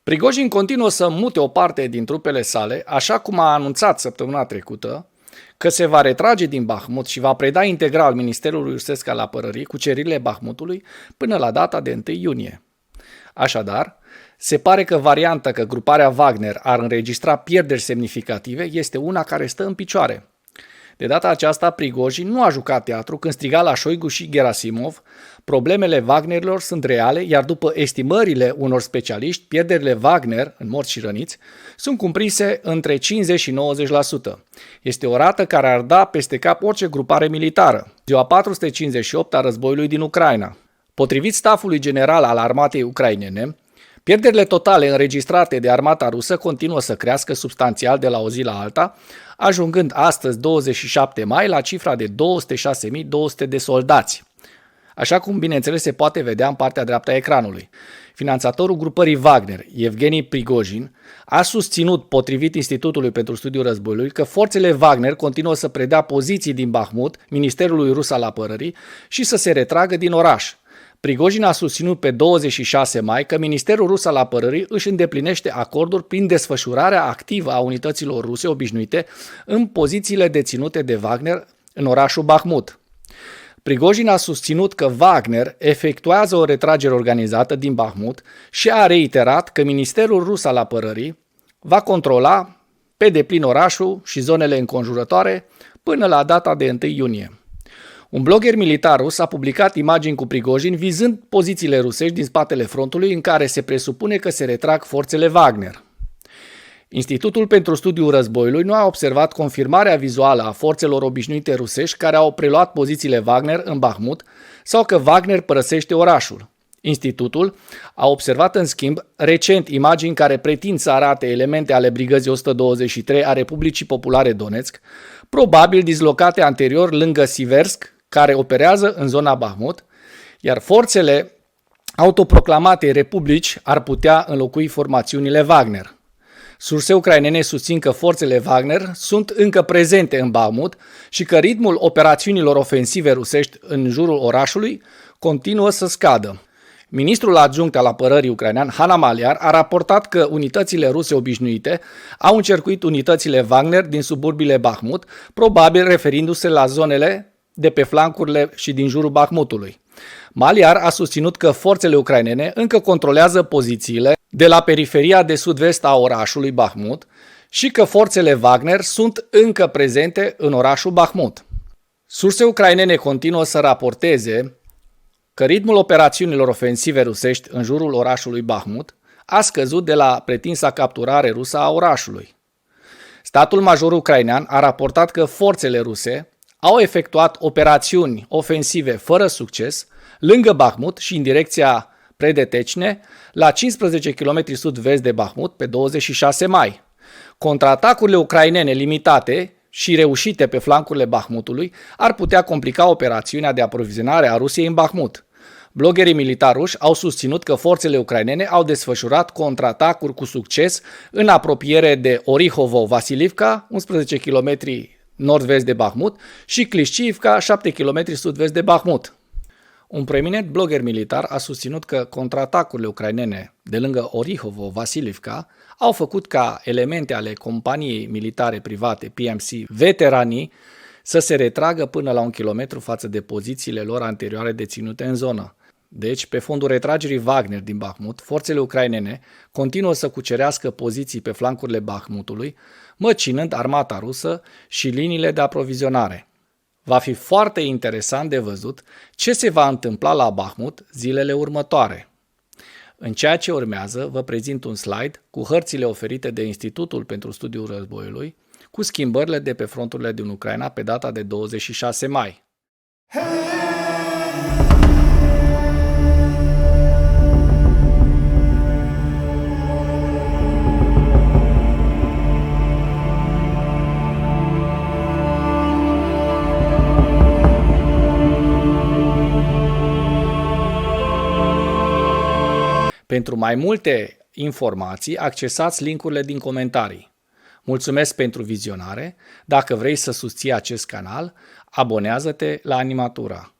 Prigojin continuă să mute o parte din trupele sale, așa cum a anunțat săptămâna trecută că se va retrage din Bahmut și va preda integral Ministerului Rusesc al Apărării cuceririle Bahmutului până la data de 1 iunie. Așadar, se pare că varianta că gruparea Wagner ar înregistra pierderi semnificative este una care stă în picioare. De data aceasta, Prigojin nu a jucat teatru când striga la Șoigu și Gerasimov: problemele Wagnerilor sunt reale, iar după estimările unor specialiști, pierderile Wagner, în morți și răniți, sunt cumprinse între 50 și 90%. Este o rată care ar da peste cap orice grupare militară. Ziua 458 a războiului din Ucraina. Potrivit stafului general al armatei ucrainene, pierderile totale înregistrate de armata rusă continuă să crească substanțial de la o zi la alta, ajungând astăzi, 27 mai, la cifra de 206.200 de soldați, așa cum bineînțeles se poate vedea în partea dreaptă a ecranului. Finanțatorul grupării Wagner, Evgeni Prigojin, a susținut, potrivit Institutului pentru Studiul Războiului, că forțele Wagner continuă să predea poziții din Bahmut, Ministerului Rus al Apărării, și să se retragă din oraș. Prigojin a susținut pe 26 mai că Ministerul Rus al Apărării își îndeplinește acorduri prin desfășurarea activă a unităților ruse obișnuite în pozițiile deținute de Wagner în orașul Bahmut. Prigojin a susținut că Wagner efectuează o retragere organizată din Bahmut și a reiterat că Ministerul Rus al Apărării va controla pe deplin orașul și zonele înconjurătoare până la data de 1 iunie. Un blogger militar rus a publicat imagini cu Prigojin vizând pozițiile rusești din spatele frontului în care se presupune că se retrag forțele Wagner. Institutul pentru Studiul Războiului nu a observat confirmarea vizuală a forțelor obișnuite rusești care au preluat pozițiile Wagner în Bahmut sau că Wagner părăsește orașul. Institutul a observat în schimb recent imagini care pretind să arate elemente ale Brigăzii 123 a Republicii Populare Donetsk, probabil dislocate anterior lângă Siversk, care operează în zona Bahmut, iar forțele autoproclamatei republici ar putea înlocui formațiunile Wagner. Surse ucrainene susțin că forțele Wagner sunt încă prezente în Bahmut și că ritmul operațiunilor ofensive rusești în jurul orașului continuă să scadă. Ministrul adjunct al apărării ucrainean, Hanna Maliar, a raportat că unitățile ruse obișnuite au încercuit unitățile Wagner din suburbiile Bahmut, probabil referindu-se la zonele de pe flancurile și din jurul Bahmutului. Maliar a susținut că forțele ucrainene încă controlează pozițiile de la periferia de sud-vest a orașului Bahmut și că forțele Wagner sunt încă prezente în orașul Bahmut. Surse ucrainene continuă să raporteze că ritmul operațiunilor ofensive rusești în jurul orașului Bahmut a scăzut de la pretinsa capturare rusă a orașului. Statul major ucrainean a raportat că forțele ruse au efectuat operațiuni ofensive fără succes lângă Bahmut și în direcția Predetecne, la 15 km sud-vest de Bahmut, pe 26 mai. Contraatacurile ucrainene limitate și reușite pe flancurile Bahmutului ar putea complica operațiunea de aprovizionare a Rusiei în Bahmut. Bloggerii militari ruși au susținut că forțele ucrainene au desfășurat contraatacuri cu succes în apropiere de Orihovo-Vasilivka, 11 km nord-vest de Bahmut, și Klishchiivka, 7 km sud-vest de Bahmut. Un proeminent blogger militar a susținut că contraatacurile ucrainene de lângă Orihovo-Vasilivka au făcut ca elemente ale companiei militare private PMC Veteranii să se retragă până la 1 kilometru față de pozițiile lor anterioare deținute în zonă. Deci, pe fondul retragerii Wagner din Bahmut, forțele ucrainene continuă să cucerească poziții pe flancurile Bahmutului, măcinând armata rusă și liniile de aprovizionare. Va fi foarte interesant de văzut ce se va întâmpla la Bahmut zilele următoare. În ceea ce urmează, vă prezint un slide cu hărțile oferite de Institutul pentru Studiul Războiului, cu schimbările de pe fronturile din Ucraina pe data de 26 mai. Pentru mai multe informații, accesați link-urile din comentarii. Mulțumesc pentru vizionare. Dacă vrei să susții acest canal, abonează-te la Animatura.